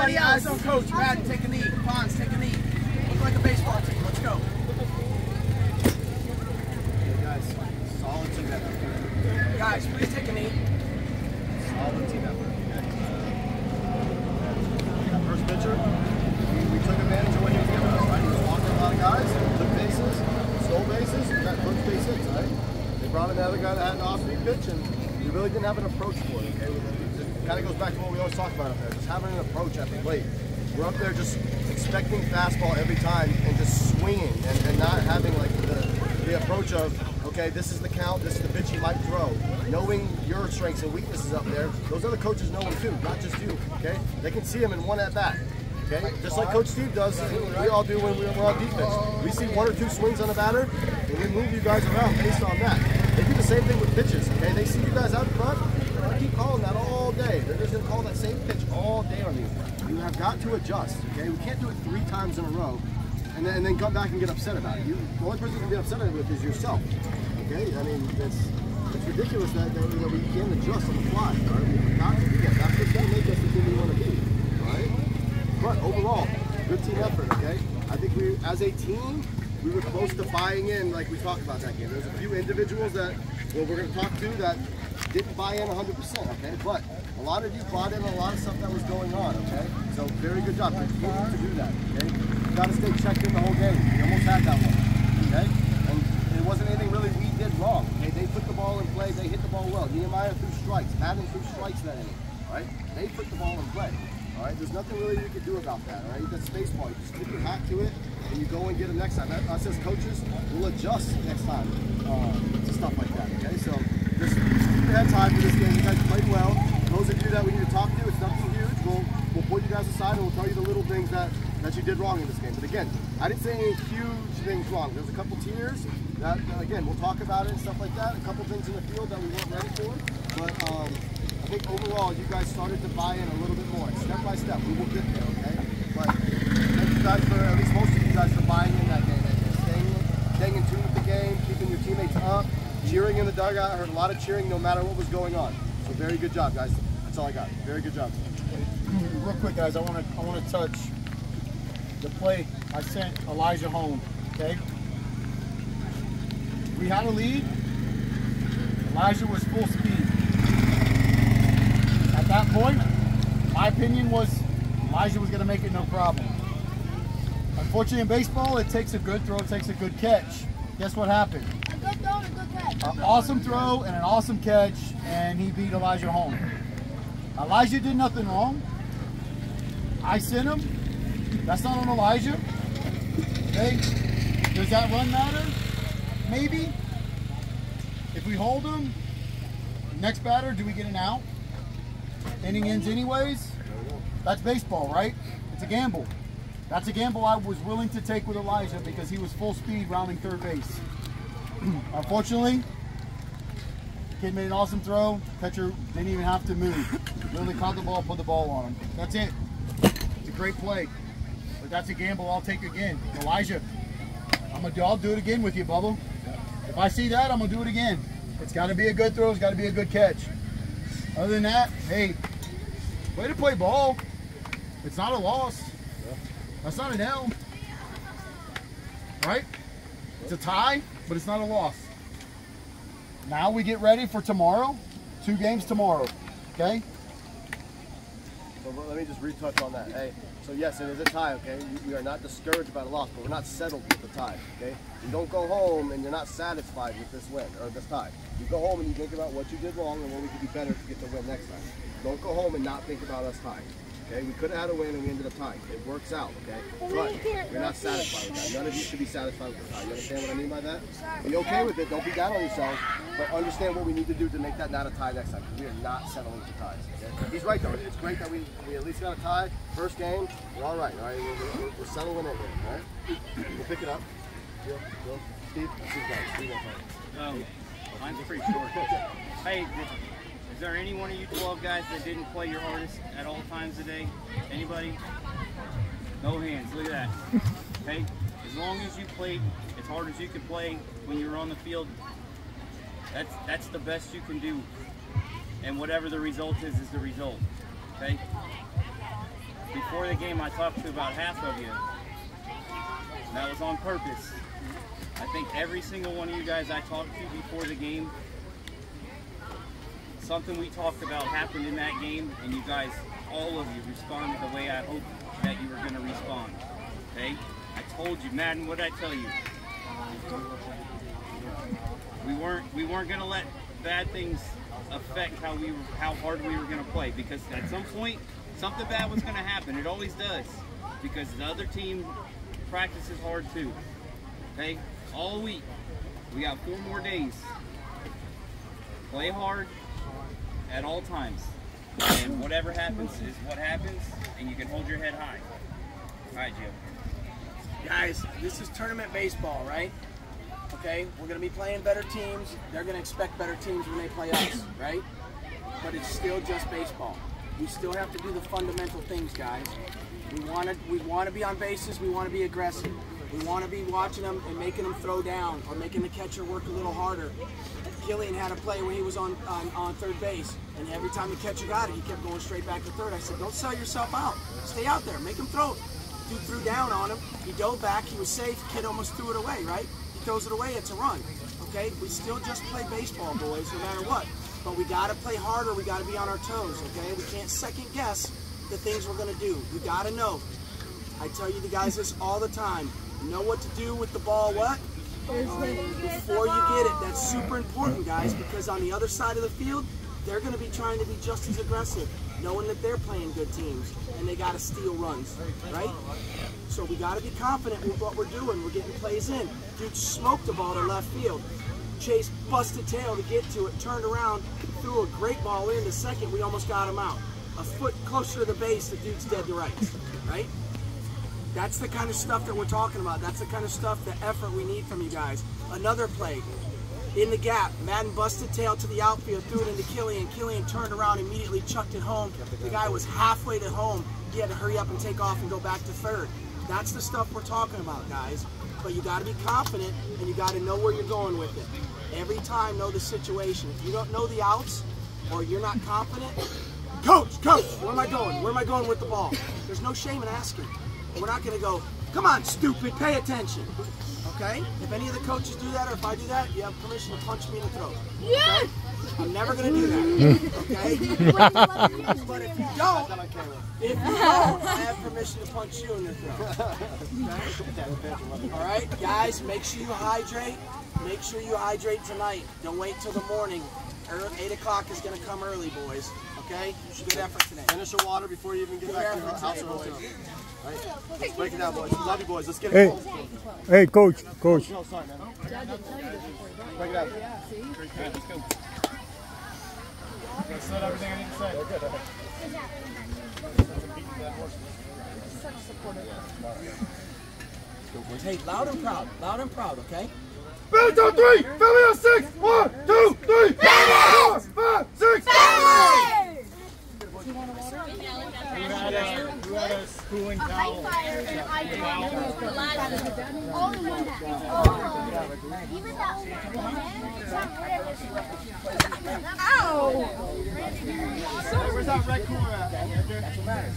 Everybody eyes on coach. Madden, take a knee. Fonz, take a knee. Look like a baseball team. Let's go. Okay, guys, solid team effort. Guys, please take a knee. Solid team effort. Okay. First pitcher, we took advantage of what he was giving us, right? He was walking a lot of guys, took bases, stole bases, we got first base hits, right? They brought in the other guy that had an off-speed pitch, and we really didn't have an approach for it, okay? It kind of goes back to what we always talk about up there, just having an approach at the plate. We're up there just expecting fastball every time and just swinging and not having like the approach of, okay, this is the count, this is the pitch he might throw. Knowing your strengths and weaknesses up there, those other coaches know them too, not just you, okay? They can see them in one at bat, okay? Just like Coach Steve does, we all do when we're on defense. We see one or two swings on a batter, and we move you guys around based on that. They do the same thing with pitches, okay? They see you guys out front, they keep calling that all day. They're just gonna call that same pitch all day on you. You have got to adjust, okay? We can't do it 3 times in a row and then come back and get upset about it. The only person you can be upset with is yourself, okay? I mean, it's ridiculous that we can't adjust on the fly, right? We've got to do that. That's what's going to make us the team we want to be, right? But overall, good team effort, okay? I think we, as a team, we were close to buying in like we talked about that game. There's a few individuals that we're going to talk to that didn't buy in 100%, okay? But a lot of you bought in a lot of stuff that was going on, okay? So very good job. Continue to do that, okay? You got to stay checked in the whole game. We almost had that one, okay? And it wasn't anything really we did wrong, okay? They put the ball in play. They hit the ball well. Nehemiah threw strikes. Madden threw strikes that inning, right? They put the ball in play, all right? There's nothing really you can do about that, all right? That's baseball. You just stick your hat to it, and you go and get it next time. Us as coaches will adjust next time to stuff like that, okay? So just keep your heads high for this game. You guys played well. Those of you that we need to talk to, it's nothing huge. We'll pull you guys aside and we'll tell you the little things that you did wrong in this game. But again, I didn't say any huge things wrong. There's a couple tiers that, again, we'll talk about it and stuff like that. A couple things in the field that we weren't ready for. But I think overall, you guys started to buy in a little bit more. Step by step, we will get there, okay? But thank you guys for, at least most of you guys, for buying in that game. Staying in tune with the game, keeping your teammates up, cheering in the dugout. I heard a lot of cheering no matter what was going on. So very good job, guys. That's all I got. Very good job. Real quick, guys, I want to touch the play I sent Elijah home. Okay, we had a lead. Elijah was full speed. At that point, my opinion was Elijah was going to make it no problem. Unfortunately, in baseball, it takes a good throw, it takes a good catch. Guess what happened? A good throw and a good catch. An awesome throw and an awesome catch, and he beat Elijah home. Elijah did nothing wrong. I sent him. That's not on Elijah. Okay? Does that run matter? Maybe. If we hold him, next batter, do we get an out? Inning ends anyways. That's baseball, right? It's a gamble. That's a gamble I was willing to take with Elijah because he was full speed rounding third base. Unfortunately, kid made an awesome throw. Catcher didn't even have to move. Literally caught the ball, put the ball on him. That's it. It's a great play. But that's a gamble I'll take again. Elijah, I'll do it again with you, Bubba. If I see that, I'm going to do it again. It's got to be a good throw. It's got to be a good catch. Other than that, hey, way to play ball. It's not a loss. That's not an L. Right? It's a tie, but it's not a loss. Now we get ready for tomorrow. 2 games tomorrow. Okay? So let me just retouch on that. Hey, so yes, it is a tie, okay? We are not discouraged about a loss, but we're not settled with the tie, okay? You don't go home and you're not satisfied with this win or this tie. You go home and you think about what you did wrong and what we could do better to get the win next time. Don't go home and not think about us tying. Okay, we could have had a win and we ended up tying. It works out, okay? But we're not satisfied with that. None of you should be satisfied with the tie. You understand what I mean by that? Be okay with it. Don't be down on yourselves, but understand what we need to do to make that not a tie next time. We are not settling for ties. Okay? He's right though. It's great that we at least got a tie. First game, we're all right. All right, we're settling in here. All right, we'll pick it up. Bill, Steve, Steve, mine's pretty short. Hey. Is there any one of you 12 guys that didn't play your hardest at all times today? Anybody? No hands. Look at that. Okay? As long as you played as hard as you could play when you were on the field, that's the best you can do. And whatever the result is the result. Okay? before the game, I talked to about half of you. And that was on purpose. I think every single one of you guys I talked to before the game, something we talked about happened in that game, and you guys, all of you, responded the way I hoped that you were going to respond. Okay? I told you, Madden, what did I tell you? We weren't going to let bad things affect how hard we were going to play, because at some point something bad was going to happen. It always does, because the other team practices hard too. Okay, all week we got 4 more days. Play hard at all times, and whatever happens is what happens, and you can hold your head high. All right, Joe. Guys, this is tournament baseball, right? Okay, we're going to be playing better teams. They're going to expect better teams when they play us, right? But it's still just baseball. We still have to do the fundamental things, guys. We want to be on bases. We want to be aggressive. We want to be watching them and making them throw down or making the catcher work a little harder. Killian had a play when he was on third base, and every time the catcher got it, he kept going straight back to third. I said, don't sell yourself out. Stay out there. Make him throw it. Dude threw down on him. He dove back. He was safe. Kid almost threw it away, right? Throws it away, it's a run. Okay, we still just play baseball, boys, no matter what. But we got to play harder. We got to be on our toes. Okay, we can't second guess the things we're going to do. We got to know. I tell you the guys this all the time. Know what to do with the ball. What? Before you get it. That's super important, guys, because on the other side of the field, they're going to be trying to be just as aggressive, knowing that they're playing good teams and they got to steal runs, right? So we got to be confident with what we're doing. We're getting plays in. Dude smoked the ball to left field. Chase busted tail to get to it, turned around, threw a great ball into second. We almost got him out. A foot closer to the base, the dude's dead to rights, right? That's the kind of stuff that we're talking about. That's the kind of stuff, the effort we need from you guys. Another play. In the gap, Madden busted tail to the outfield, threw it into Killian. Killian turned around, immediately chucked it home. The guy was halfway to home. He had to hurry up and take off and go back to third. That's the stuff we're talking about, guys. But you got to be confident, and you got to know where you're going with it. Every time, know the situation. If you don't know the outs, or you're not confident, coach, where am I going? Where am I going with the ball? There's no shame in asking. We're not going to go, come on, stupid, pay attention. Okay? If any of the coaches do that, or if I do that, you have permission to punch me in the throat. Okay? I'm never going to do that. Okay? But if you don't, I have permission to punch you in the throat. Okay? All right? Guys, make sure you hydrate. Make sure you hydrate tonight. Don't wait till the morning. 8 o'clock is going to come early, boys. Okay? Good effort today. Finish your water before you even get back to your house or hotel. Right? Let's break it down, boys. Love you, boys. Let's get it. Hey, coach. No, sorry, man. Break it out. Let's go. I said everything I need to say. Hey, loud and proud, okay? Billy on 3, Philly on 6, 1, 2, 3, 4, 5, 6, 7. You had a schooling towel. Even that. Ow! Where's that red cooler at? That's what matters.